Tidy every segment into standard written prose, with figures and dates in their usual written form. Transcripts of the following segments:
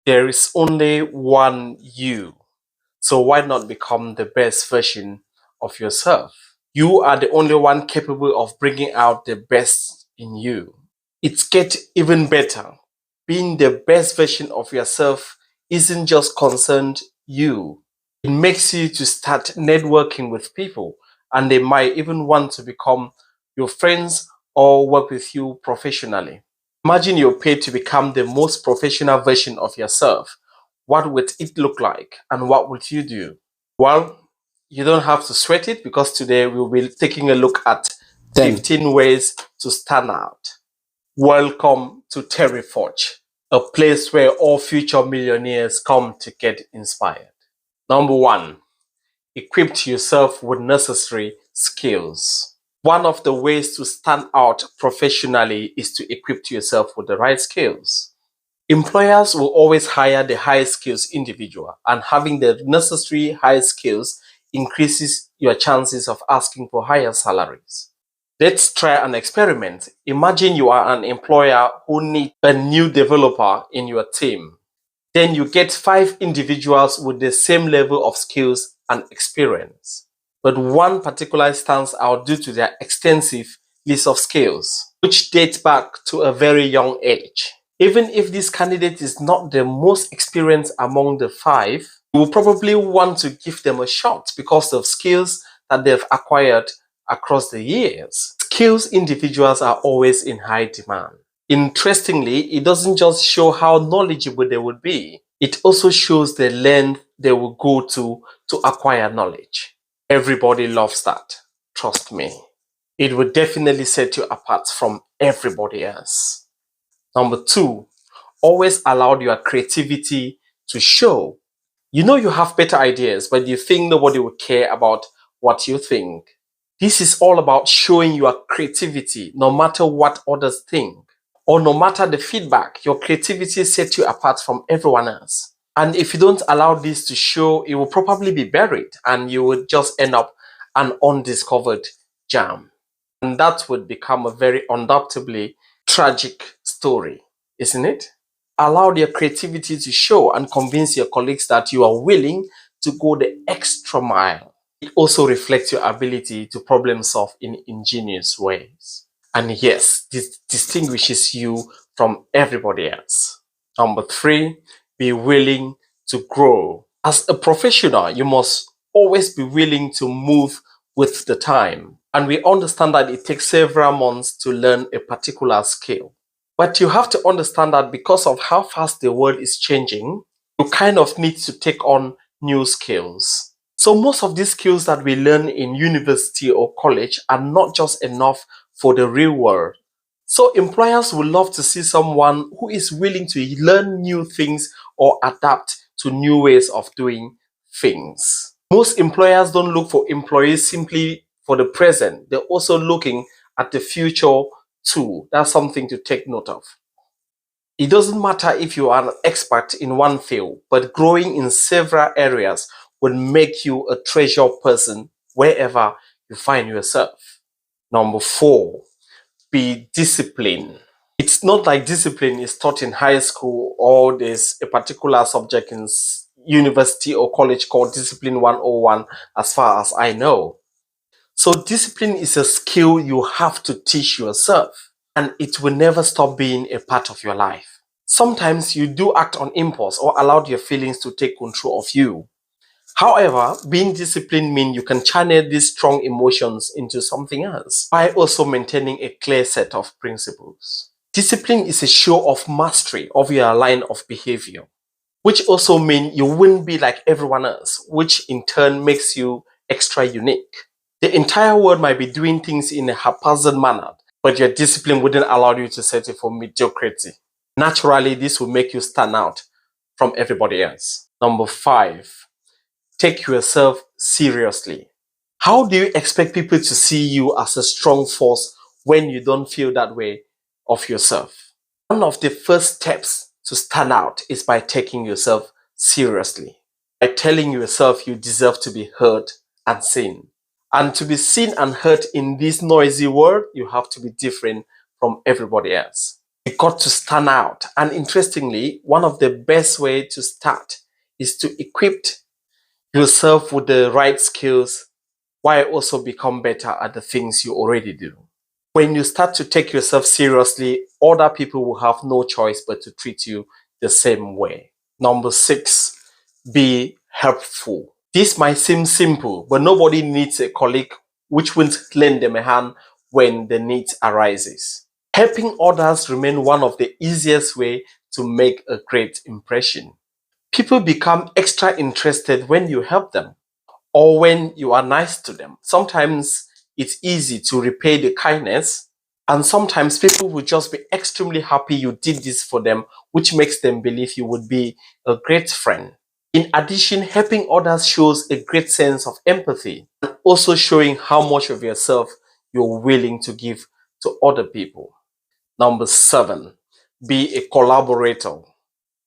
There is only one you. So why not become the best version of yourself? You are the only one capable of bringing out the best in you. It gets even better. Being the best version of yourself isn't just concerned you. It makes you to start networking with people, and they might even want to become your friends or work with you professionally. Imagine you're paid to become the most professional version of yourself. What would it look like and what would you do? Well, you don't have to sweat it because today we'll be taking a look at 15 ways to stand out. Welcome to Terryforge, a place where all future millionaires come to get inspired. Number one, equip yourself with necessary skills. One of the ways to stand out professionally is to equip yourself with the right skills. Employers will always hire the high skills individual, and having the necessary high skills increases your chances of asking for higher salaries. Let's try an experiment. Imagine you are an employer who needs a new developer in your team. Then you get 5 individuals with the same level of skills and experience. But one particularly stands out due to their extensive list of skills, which dates back to a very young age. Even if this candidate is not the most experienced among the 5, you will probably want to give them a shot because of skills that they've acquired across the years. Skills individuals are always in high demand. Interestingly, it doesn't just show how knowledgeable they would be, it also shows the length they will go to acquire knowledge. Everybody loves that. Trust me. It will definitely set you apart from everybody else. Number 2, always allow your creativity to show. You know you have better ideas, but you think nobody will care about what you think. This is all about showing your creativity no matter what others think, or no matter the feedback. Your creativity sets you apart from everyone else. And if you don't allow this to show, it will probably be buried and you would just end up an undiscovered gem. And that would become a very undoubtedly tragic story, isn't it? Allow your creativity to show and convince your colleagues that you are willing to go the extra mile. It also reflects your ability to problem solve in ingenious ways. And yes, this distinguishes you from everybody else. Number 3, be willing to grow. As a professional, you must always be willing to move with the time. And we understand that it takes several months to learn a particular skill. But you have to understand that because of how fast the world is changing, you kind of need to take on new skills. So most of these skills that we learn in university or college are not just enough for the real world. So employers would love to see someone who is willing to learn new things or adapt to new ways of doing things. Most employers don't look for employees simply for the present. They're also looking at the future too. That's something to take note of. It doesn't matter if you are an expert in one field, but growing in several areas will make you a treasured person wherever you find yourself. Number 4, be disciplined. It's not like discipline is taught in high school or there's a particular subject in university or college called Discipline 101, as far as I know. So discipline is a skill you have to teach yourself, and it will never stop being a part of your life. Sometimes you do act on impulse or allow your feelings to take control of you. However, being disciplined means you can channel these strong emotions into something else while also maintaining a clear set of principles. Discipline is a show of mastery of your line of behavior, which also means you wouldn't be like everyone else, which in turn makes you extra unique. The entire world might be doing things in a haphazard manner, but your discipline wouldn't allow you to settle for mediocrity. Naturally, this will make you stand out from everybody else. Number 5, take yourself seriously. How do you expect people to see you as a strong force when you don't feel that way of yourself? One of the first steps to stand out is by taking yourself seriously, by telling yourself you deserve to be heard and seen. And to be seen and heard in this noisy world, you have to be different from everybody else. You got to stand out. And interestingly, one of the best way to start is to equip yourself with the right skills while also become better at the things you already do. When you start to take yourself seriously, other people will have no choice but to treat you the same way. Number 6, be helpful. This might seem simple, but nobody needs a colleague which won't lend them a hand when the need arises. Helping others remain one of the easiest way to make a great impression. People become extra interested when you help them or when you are nice to them. Sometimes it's easy to repay the kindness, and sometimes people will just be extremely happy you did this for them, which makes them believe you would be a great friend. In addition, helping others shows a great sense of empathy and also showing how much of yourself you're willing to give to other people. Number 7, be a collaborator.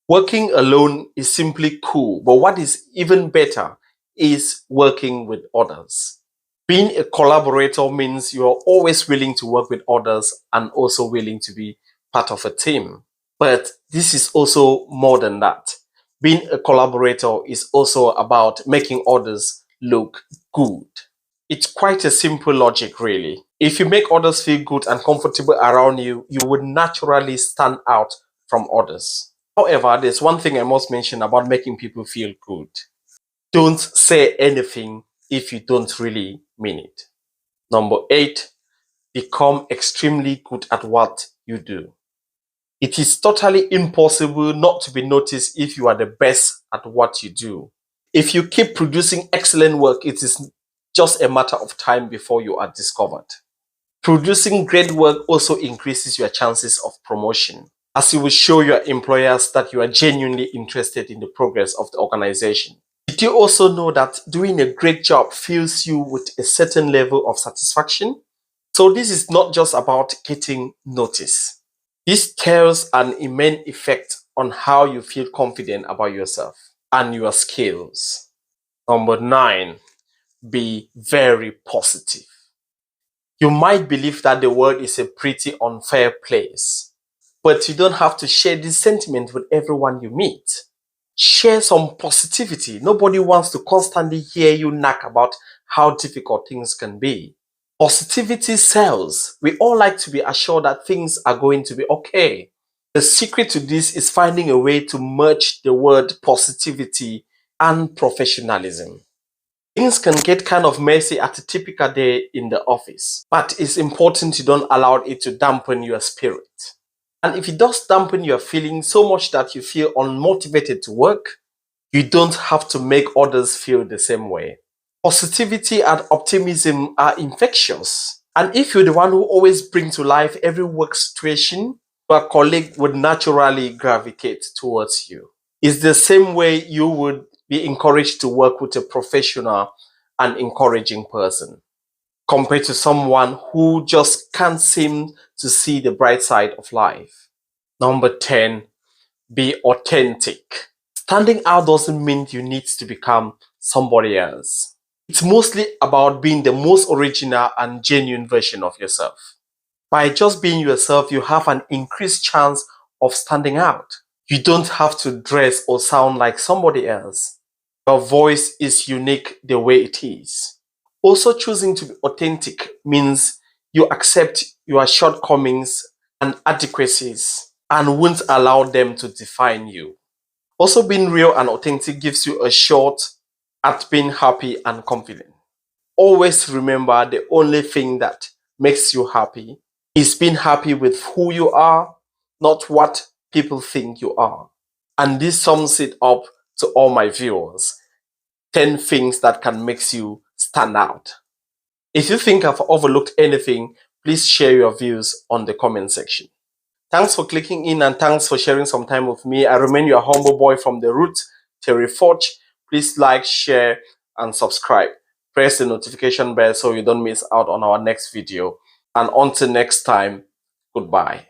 Working alone is simply cool, but what is even better is working with others. Being a collaborator means you are always willing to work with others and also willing to be part of a team. But this is also more than that. Being a collaborator is also about making others look good. It's quite a simple logic, really. If you make others feel good and comfortable around you, you would naturally stand out from others. However, there's one thing I must mention about making people feel good. Don't say anything if you don't really mean it. Number 8, become extremely good at what you do. It is totally impossible not to be noticed if you are the best at what you do. If you keep producing excellent work, it is just a matter of time before you are discovered. Producing great work also increases your chances of promotion, as you will show your employers that you are genuinely interested in the progress of the organization. Did you also know that doing a great job fills you with a certain level of satisfaction? So this is not just about getting noticed. This tells an immense effect on how you feel confident about yourself and your skills. Number 9, be very positive. You might believe that the world is a pretty unfair place, but you don't have to share this sentiment with everyone you meet. Share some positivity. Nobody wants to constantly hear you nag about how difficult things can be. Positivity sells. We all like to be assured that things are going to be okay. The secret to this is finding a way to merge the word positivity and professionalism. Things can get kind of messy at a typical day in the office, but it's important you don't allow it to dampen your spirit. And if it does dampen your feelings so much that you feel unmotivated to work, you don't have to make others feel the same way. Positivity and optimism are infectious. And if you're the one who always brings to life every work situation, your colleague would naturally gravitate towards you. It's the same way you would be encouraged to work with a professional and encouraging person compared to someone who just can't seem to see the bright side of life. Number 10, be authentic. Standing out doesn't mean you need to become somebody else. It's mostly about being the most original and genuine version of yourself. By just being yourself, you have an increased chance of standing out. You don't have to dress or sound like somebody else. Your voice is unique the way it is. Also, choosing to be authentic means you accept your shortcomings and inadequacies and won't allow them to define you. Also, being real and authentic gives you a shot at being happy and confident. Always remember the only thing that makes you happy is being happy with who you are, not what people think you are. And this sums it up to all my viewers. 10 things that can make you stand out. If you think I've overlooked anything, please share your views on the comment section. Thanks for clicking in and thanks for sharing some time with me. I remain your humble boy from the root, Terry Forge. Please like, share, and subscribe. Press the notification bell so you don't miss out on our next video. And until next time, goodbye.